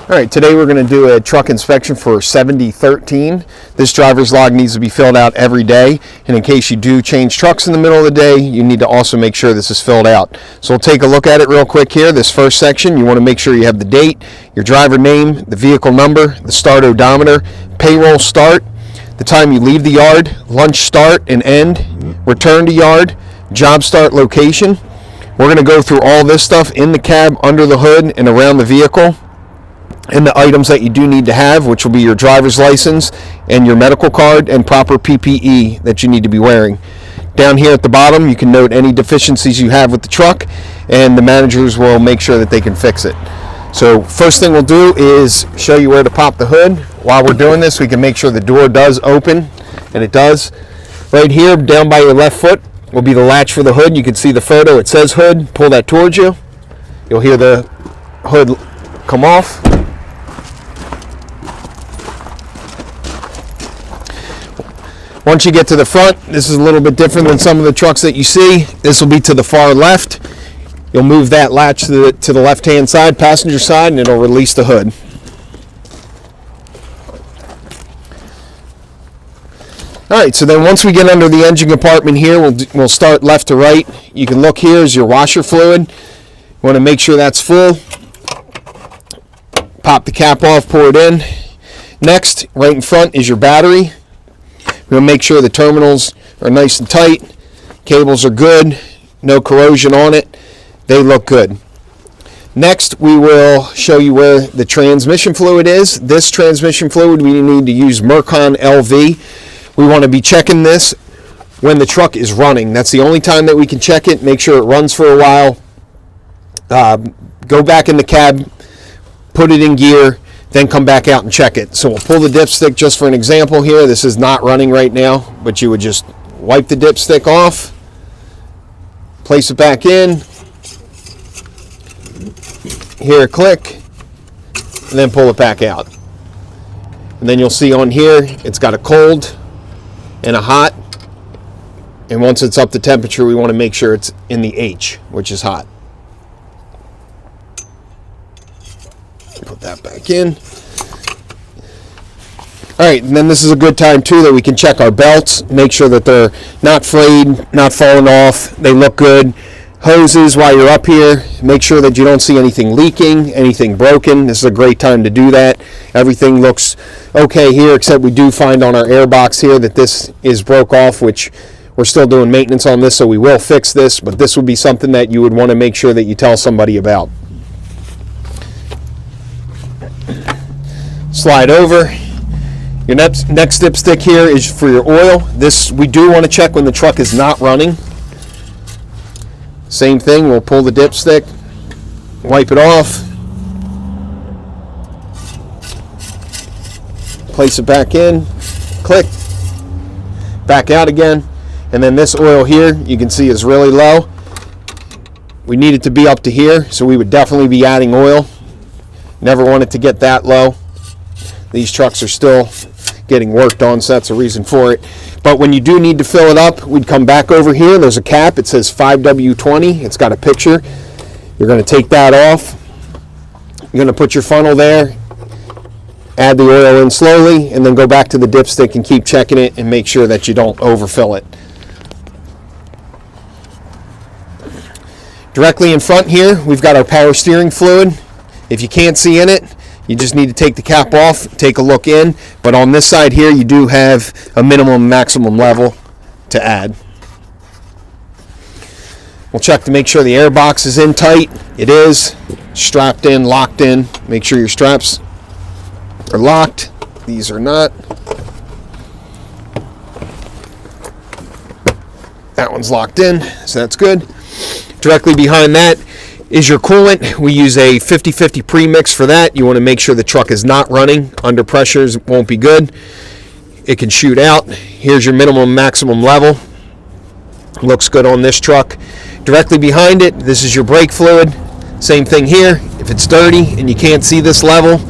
All right, today we're going to do a truck inspection for 7013. This driver's log needs to be filled out every day, and in case you do change trucks in the middle of the day, you need to also make sure this is filled out. So we'll take a look at it real quick here. This first section, you want to make sure you have the date, your driver name, the vehicle number, the start odometer, payroll start, the time you leave the yard, lunch start and end, return to yard, job start location. We're going to go through all this stuff in the cab, under the hood, and around the vehicle. And the items that you do need to have, which will be your driver's license and your medical card and proper PPE that you need to be wearing. Down here at the bottom, you can note any deficiencies you have with the truck, and the managers will make sure that they can fix it. So first thing we'll do is show you where to pop the hood. While we're doing this, we can make sure the door does open, and it does. Right here, down by your left foot, will be the latch for the hood. You can see the photo. It says hood. Pull that towards you. You'll hear the hood come off. Once you get to the front, this is a little bit different than some of the trucks that you see. This will be to the far left. You'll move that latch to the left-hand side, passenger side, and it'll release the hood. All right, so then once we get under the engine compartment here, we'll start left to right. You can look here is your washer fluid. You want to make sure that's full. Pop the cap off, pour it in. Next, right in front is your battery. We'll make sure the terminals are nice and tight, cables are good, no corrosion on it, they look good. Next, we will show you where the transmission fluid is. This transmission fluid, we need to use Mercon LV. We want to be checking this when the truck is running. That's the only time that we can check it. Make sure it runs for a while. Go back in the cab, put it in gear, then come back out and check it. So we'll pull the dipstick just for an example here. This is not running right now, but you would just wipe the dipstick off, place it back in, hear a click, and then pull it back out. And then you'll see on here, it's got a cold and a hot. And once it's up to temperature, we want to make sure it's in the H, which is hot. Put that back in. All right, and then this is a good time too that we can check our belts, make sure that they're not frayed, not falling off, they look good. Hoses, while you're up here, make sure that you don't see anything leaking, anything broken. This is a great time to do that. Everything looks okay here, except we do find on our air box here that this is broke off, which we're still doing maintenance on this, so we will fix this, but this would be something that you would want to make sure that you tell somebody about. Slide over. Your next dipstick here is for your oil. This we do want to check when the truck is not running. Same thing, we'll pull the dipstick, wipe it off, place it back in, click, back out again, and then this oil here you can see is really low. We need it to be up to here, so we would definitely be adding oil. Never want it to get that low. These trucks are still getting worked on, so that's a reason for it. But when you do need to fill it up, we'd come back over here. There's a cap. It says 5W20. It's got a picture. You're going to take that off. You're going to put your funnel there, add the oil in slowly, and then go back to the dipstick and keep checking it and make sure that you don't overfill it. Directly in front here, we've got our power steering fluid. If you can't see in it, you just need to take the cap off, take a look in, but on this side here you do have a minimum maximum level to add. We'll check to make sure the air box is in tight. It is. Strapped in, locked in. Make sure your straps are locked. These are not. That one's locked in, so that's good. Directly behind that is your coolant. We use a 50-50 premix for that. You want to make sure the truck is not running. Under pressures won't be good. It can shoot out. Here's your minimum maximum level. Looks good on this truck. Directly behind it, this is your brake fluid. Same thing here. If it's dirty and you can't see this level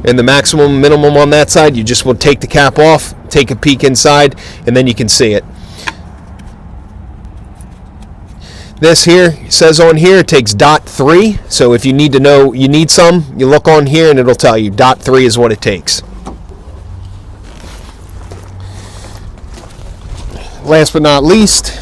and the maximum minimum on that side, you just will take the cap off, take a peek inside, and then you can see it. This here says on here it takes .3, so if you need to know you need some, you look on here and it'll tell you .3 is what it takes. Last but not least,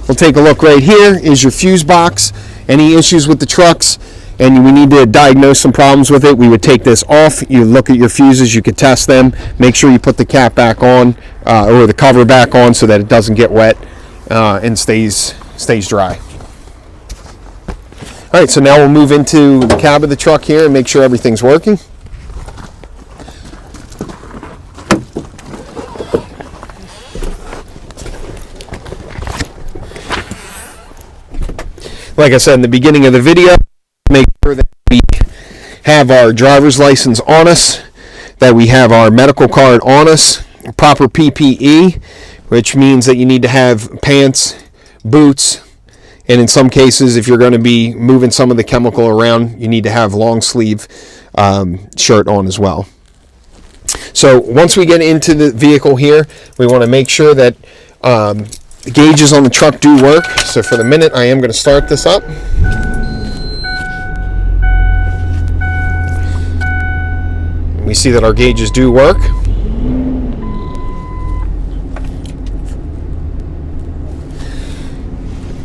we'll take a look right here is your fuse box. Any issues with the trucks and we need to diagnose some problems with it, we would take this off. You look at your fuses, you could test them, make sure you put the cap back on or the cover back on so that it doesn't get wet and stays dry. All right, so now we'll move into the cab of the truck here and make sure everything's working. Like I said in the beginning of the video, make sure that we have our driver's license on us, that we have our medical card on us, proper PPE, which means that you need to have pants, boots, and in some cases, if you're going to be moving some of the chemical around, you need to have long sleeve shirt on as well. So once we get into the vehicle here, we want to make sure that the gauges on the truck do work. So for the minute, I am going to start this up. We see that our gauges do work.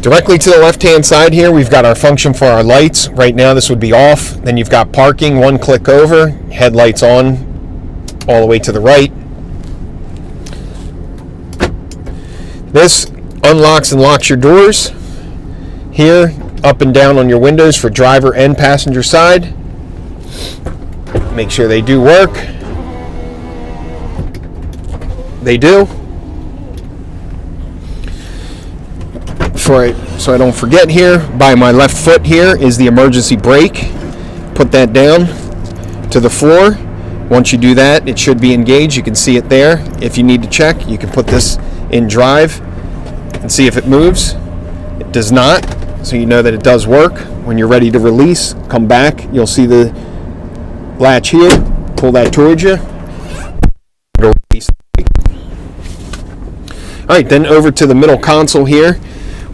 Directly to the left-hand side here, we've got our function for our lights. Right now, this would be off. Then you've got parking, one click over, headlights on, all the way to the right. This unlocks and locks your doors. Here, up and down on your windows for driver and passenger side. Make sure they do work. They do. So I don't forget here, by my left foot here is the emergency brake. Put that down to the floor. Once you do that, it should be engaged. You can see it there. If you need to check, you can put this in drive and see if it moves. It does not, so you know that it does work. When you're ready to release, come back. You'll see the latch here. Pull that towards you. It'll release. All right, then over to the middle console here.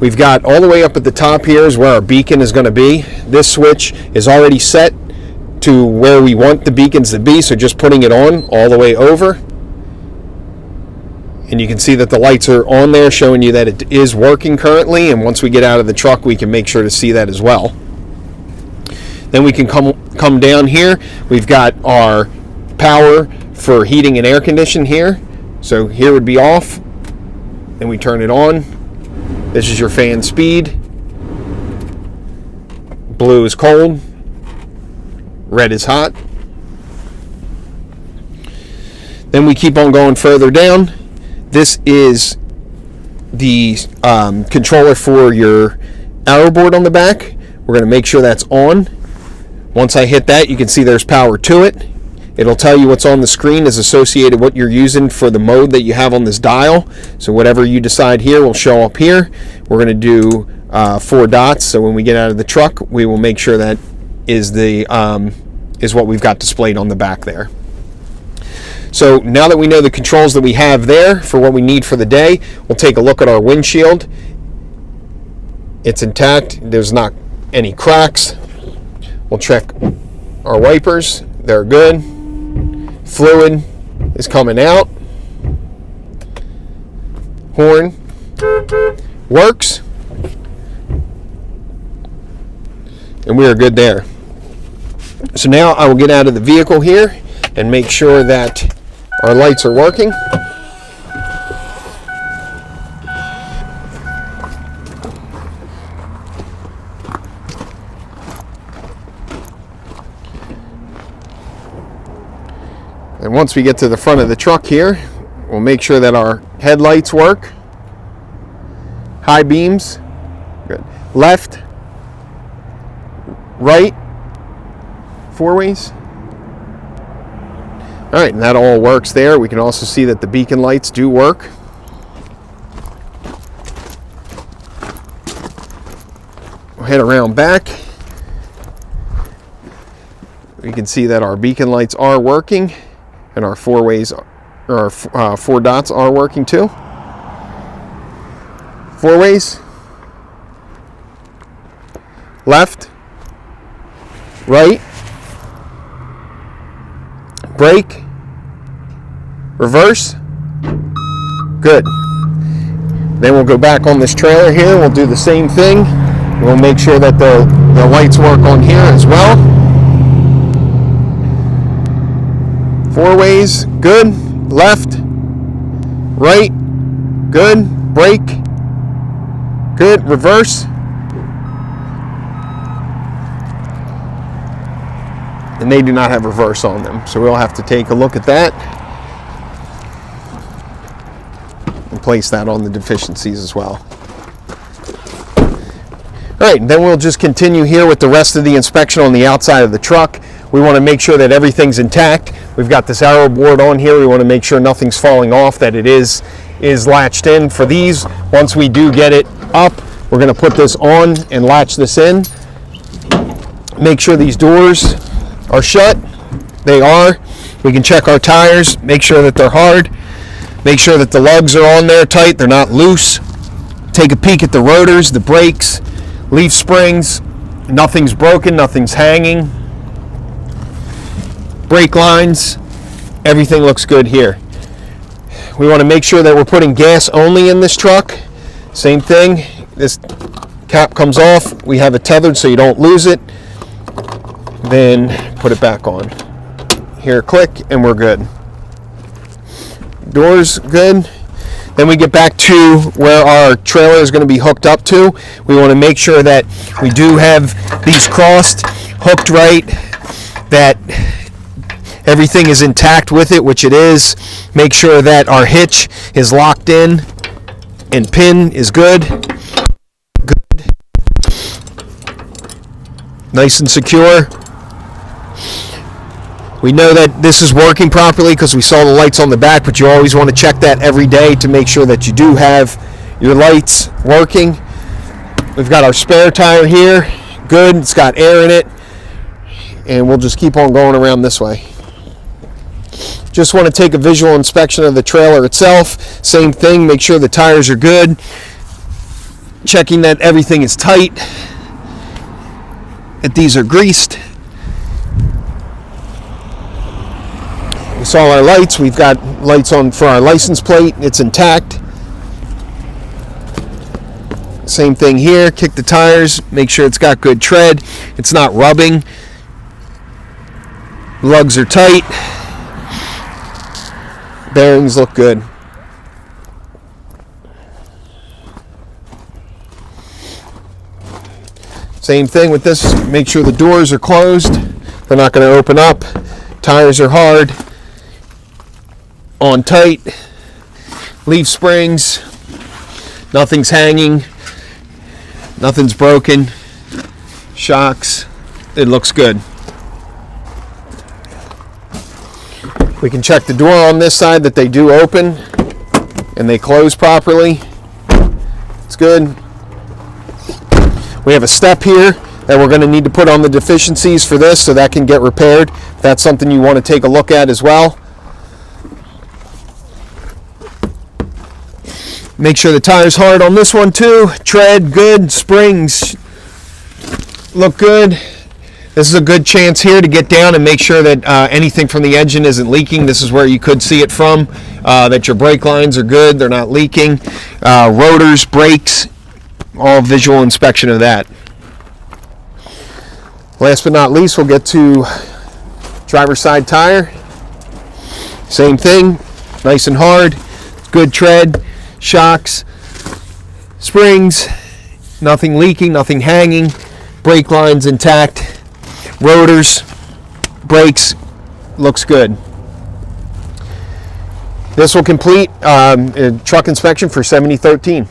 We've got all the way up at the top here is where our beacon is going to be. This switch is already set to where we want the beacons to be, so just putting it on all the way over. And you can see that the lights are on there showing you that it is working currently, and once we get out of the truck we can make sure to see that as well. Then we can come down here. We've got our power for heating and air conditioning here. So here would be off, then we turn it on. This is your fan speed. Blue is cold. Red is hot. Then we keep on going further down. This is the controller for your arrow board on the back. We're going to make sure that's on. Once I hit that, you can see there's power to it. It'll tell you what's on the screen is associated what you're using for the mode that you have on this dial. So whatever you decide here will show up here. We're going to do 4 dots. So when we get out of the truck, we will make sure that is what we've got displayed on the back there. So now that we know the controls that we have there for what we need for the day, we'll take a look at our windshield. It's intact. There's not any cracks. We'll check our wipers. They're good. Fluid is coming out. Horn works. And we are good there. So now I will get out of the vehicle here and make sure that our lights are working. And once we get to the front of the truck here, we'll make sure that our headlights work. High beams, good. Left, right, 4 ways. All right, and that all works there. We can also see that the beacon lights do work. We'll head around back. We can see that our beacon lights are working. And our 4 ways, or our 4 dots are working too. 4 ways. left, right, brake, reverse. Good. Then we'll go back on this trailer here. We'll do the same thing. We'll make sure that the lights work on here as well. 4 ways, good. Left, right, good. Brake, good. Reverse. And they do not have reverse on them, so we'll have to take a look at that and place that on the deficiencies as well. All right, then we'll just continue here with the rest of the inspection on the outside of the truck. We want to make sure that everything's intact. We've got this arrow board on here. We want to make sure nothing's falling off, that it is latched in. For these, once we do get it up, we're going to put this on and latch this in. Make sure these doors are shut. They are. We can check our tires, make sure that they're hard, make sure that the lugs are on there tight, they're not loose. Take a peek at the rotors, the brakes, leaf springs, nothing's broken, nothing's hanging. Brake lines, everything looks good here. We want to make sure that we're putting gas only in this truck. Same thing, this cap comes off, we have it tethered so you don't lose it. Then put it back on. Here, click, and we're good. Doors good. Then we get back to where our trailer is going to be hooked up to. We want to make sure that we do have these crossed, hooked right, that everything is intact with it, which it is. Make sure that our hitch is locked in and pin is good. Good. Nice and secure. We know that this is working properly because we saw the lights on the back, but you always want to check that every day to make sure that you do have your lights working. We've got our spare tire here. Good. It's got air in it. And we'll just keep on going around this way. Just want to take a visual inspection of the trailer itself. Same thing. Make sure the tires are good. Checking that everything is tight. That these are greased. We saw our lights. We've got lights on for our license plate. It's intact. Same thing here. Kick the tires. Make sure it's got good tread. It's not rubbing. Lugs are tight. Bearings look good. Same thing with this. Make sure the doors are closed. They're not going to open up. Tires are hard. On tight, leaf springs, nothing's hanging, nothing's broken, shocks, it looks good. We can check the door on this side that they do open and they close properly. It's good. We have a step here that we're going to need to put on the deficiencies for this so that can get repaired. If that's something you want to take a look at as well. Make sure the tire's hard on this one too. Tread good. Springs look good. This is a good chance here to get down and make sure that anything from the engine isn't leaking. This is where you could see it from. That your brake lines are good. They're not leaking. Rotors, brakes, all visual inspection of that. Last but not least, we'll get to driver's side tire. Same thing. Nice and hard. Good tread. Shocks, springs, nothing leaking, nothing hanging, brake lines intact, rotors, brakes, looks good. This will complete a truck inspection for 7013.